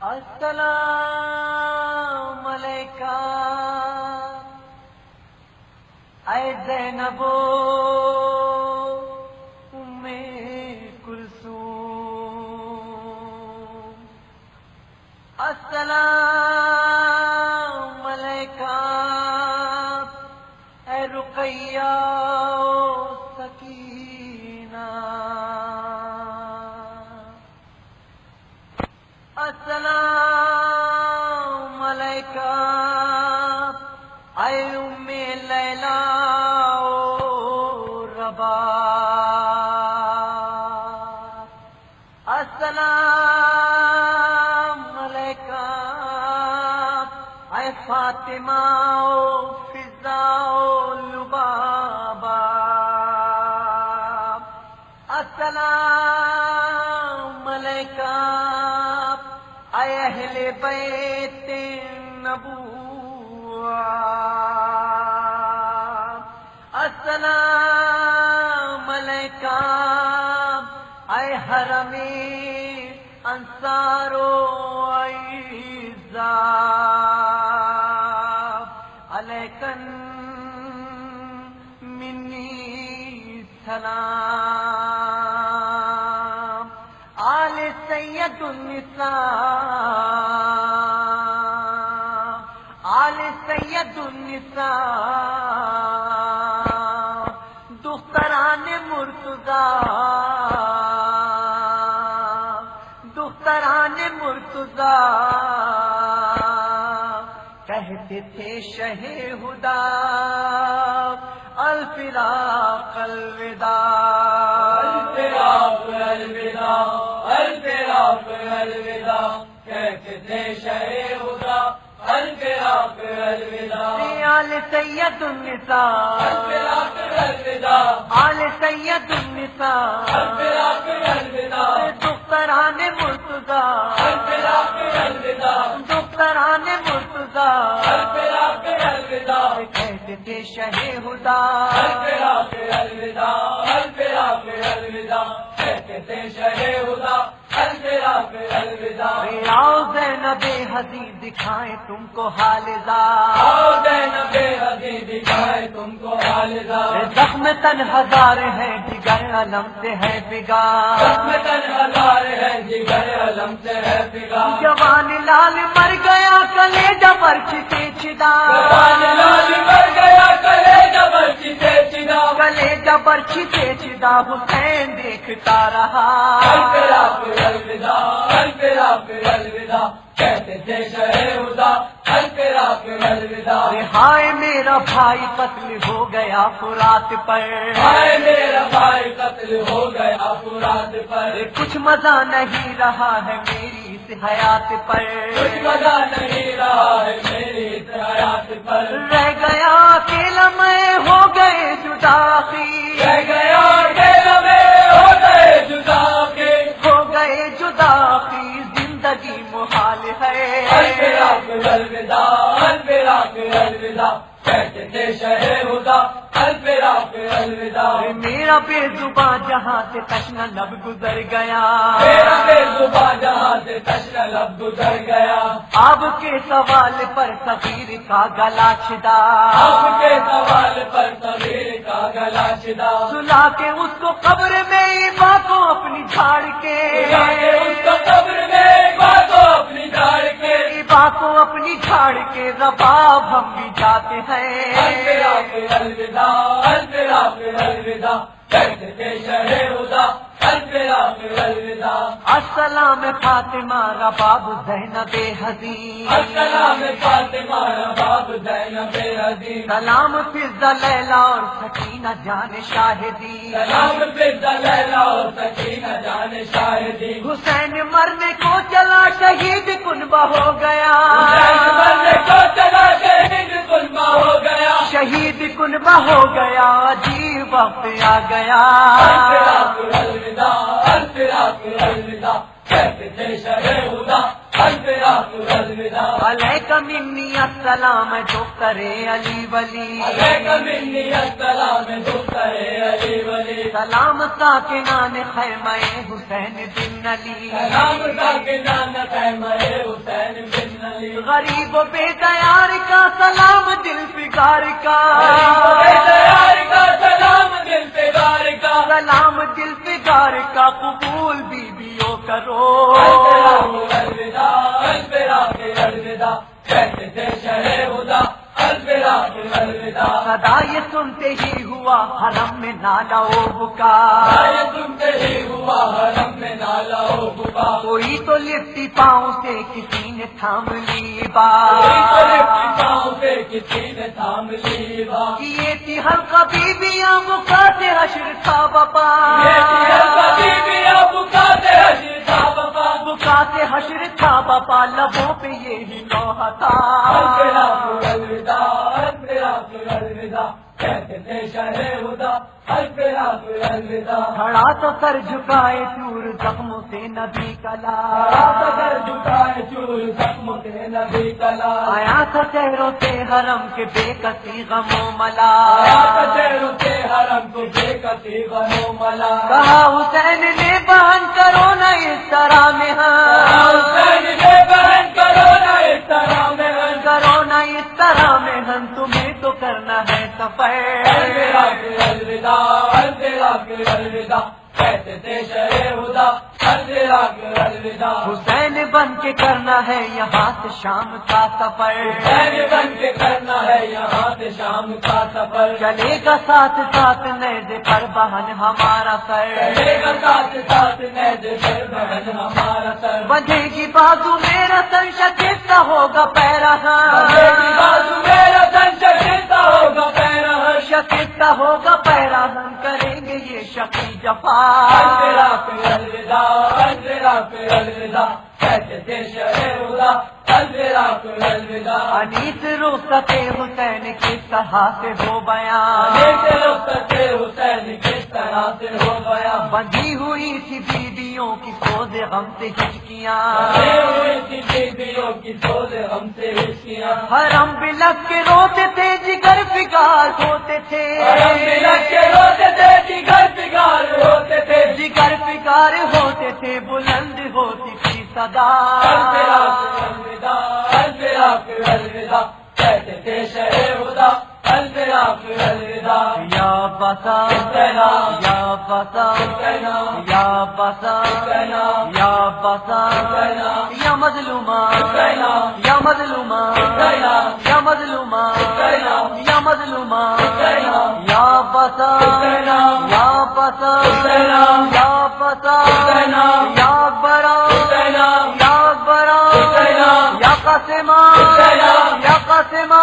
السلام علیکہ اے زینب ام کلثوم، السلام علیکہ اے رقیہ سکینہ، السلام علیکہ اے ام لیلی رباب، السلام علیکہ اے فاطمہ فضا لبابا، السلام علیکہ اے اہل بیت النبوہ، السلام علیکہ اے حرم انصار و اعزاب، علیکن منی سلام، آل سید النساء، آل سید النساء، دختران مرتضیٰ، دختران مرتضیٰ، کہتے تھے شہ ہدا الفراق الوداع، الفراق الوداع، الفراق الوداع، کہتے تھے شہ ہدا الفراق الوداع، آل سید النساء، الفراق الوداع، آل سید النساء، الفراق الوداع، دختران مرتضیٰ، الفراق الوداع، دختران مرتضیٰ، الفراق الوداع، کہتے تھے شہ ہدا الفراق الوداع، الفراق الوداع، کہتے تھے شہ ہدا الفراق الوداع، آؤ زینب حضی دکھائیں تم کو حال زار، آؤ زینب حضی دکھائے تم کو حال زار، زخم تن ہزار ہے جگر علم سے ہے بگار، زخم تن ہزار ہے جگر علم سے ہے بگار، جوان لال مر گیا کلیجہ برچی سے چھدا، جوان لال مر گیا کلیجہ برچی سے چھدا، کلیجہ برچی سے چھدا، حسین دیکھتا رہا، الفراق الوداع، الفراق الوداع، کہتے تھے شہ ہدا الفراق الوداع، ہائے میرا بھائی قتل ہو گیا فرات پر، ہائے میرا بھائی قتل ہو گیا فرات پر، کچھ مزہ نہیں رہا ہے میری اس حیات پر، کچھ مزہ نہیں رہا ہے میری اس حیات پر، رہ گیا اکیلا میں ہو گئے جدا کی، رہ گیا اکیلا میں ہو گئے جدا کے، ہو گئے جدا کی، زندگی محال ہے، الفراق الوداع، الفراق الوداع، کہتے تھے شہ ہدا الفراق الوداع، میرا بے زباں جہاں سے تشنا لب گزر گیا، میرا بے زباں جہاں سے تشنا لب گزر گیا، آپ کے سوال پر صغیر کا گلا چھدا، آپ کے سوال پر صغیر کا گلا چھدا، سلا کے اس کو قبر میں ایبا کو اپنی جھاڑ کے، اس کو قبر میں باتوں اپنی جھاڑ کے، ایبا کو اپنی جھاڑ کے، رباب ہم بھی جاتے ہیں، الفراق الوداع، الفراق الوداع، کہتے تھے شہ ہدا الفراق الوداع، السلام فاطمہ رباب زینب حضی، السلام فاطمہ رباب زینب حضی، سلام فضا لیلی اور سکینہ جان شاہدی، سلام فضا لیلی اور سکینہ جان شاہدی، حسین مرنے کو چلا شہید کنبہ ہو گیا، حسین مرنے کو چلا شہید کنبہ ہو گیا، شہید کنبہ ہو گیا، عجیب وقت آ گیا، الفراق الوداع، الفراق الوداع، کہتے تھے شہ ہدا الفراق الوداع، علیکہ منی السلام جو کرے علی ولی، علیکہ منی السلام دختر علی ولی، سلام ساکنان خیمہ حسین بن علی، سلام ساکنان خیمہ غریب و بے دیار کا سلام دل فگار کا، سلام دل پگار کا، سلام دل فگار کا قبول بیویوں کرو، الوداع الوداع الوداع کہتے تھے شہر خدا، الوداع الوداع صدا یہ سنتے ہی ہوا حرم میں نالا و بکا، سنتے ہی ہوا حرم میں نالا و بکا، کوئی تو لپٹی پاؤں سے کسی نے تھام لی پاؤں سے کسی نے تھام لی بات، یہ تھی حلقہ بیویاں بکا سے حشر تھا بپا، بکا سے حشر تھا بپا، لبوں پہ یہی لوحہ تھا، کہتے تھے شہر خدا، الوداع کھڑا تو سر جھکائے چور زخموں سے نبی کلا، جھکائے چور زخم سے نبی کلا، آیا تھا چہروں سے حرم کے بے کسی غم و ملا، چہروں سے حرم کو بے کسی غم و ملا، کہا حسین نے بہن کرو نہ اس طرح میں حسین نے بہن کرو نہ اس طرح میں کرو نہ اس طرح میں ہم تمہیں تو کرنا ہے سفر، الوداع الوداع الوداع کہتے تھے شہر خدا، الوداع حسین بن کے کرنا ہے یہاں سے شام کا سفر، بن کے کرنا ہے یہاں سے شام کا سفر، چلے گا ساتھ ساتھ نیزے پر بہن ہمارا سر، ساتھ ساتھ نیزے پر بہن ہمارا سر، بندھے گی بازو میرا سر شکستہ ہوگا پیرا بازو میرا سن شکستہ ہوگا پیرا، شکستہ ہوگا پیرا ہم کریں گے یہ شقی جفا، الوداع الوداع کہتے تھے شہر خدا، الوداع انیس رخصت حسین کس طرح سے ہو بیان، حسین کس طرح سے ہو گیا، بندھی ہوئی تھی بیویوں کی سوز غم سے ہچکیاں، بیویوں کی سوز ہم سے ہچکیاں، حرم بلک کے روتے تھے جگر فگار ہوتے تھے، روتے تھے جگر پگار ہوتے تھے، جگر فگار ہوتے تھے، بلند ہوتی تھی صدا، الوداع کہتے تھے شہر خدا، الوداع یا بسا یا بسا یا بسا یا بسا یا مظلومہ یا مظلومہ یا مظلومہ یا مظلومہ یا بسا یا بسا یا بسا یا برا یا برا یا قاسمہ یا قاسمہ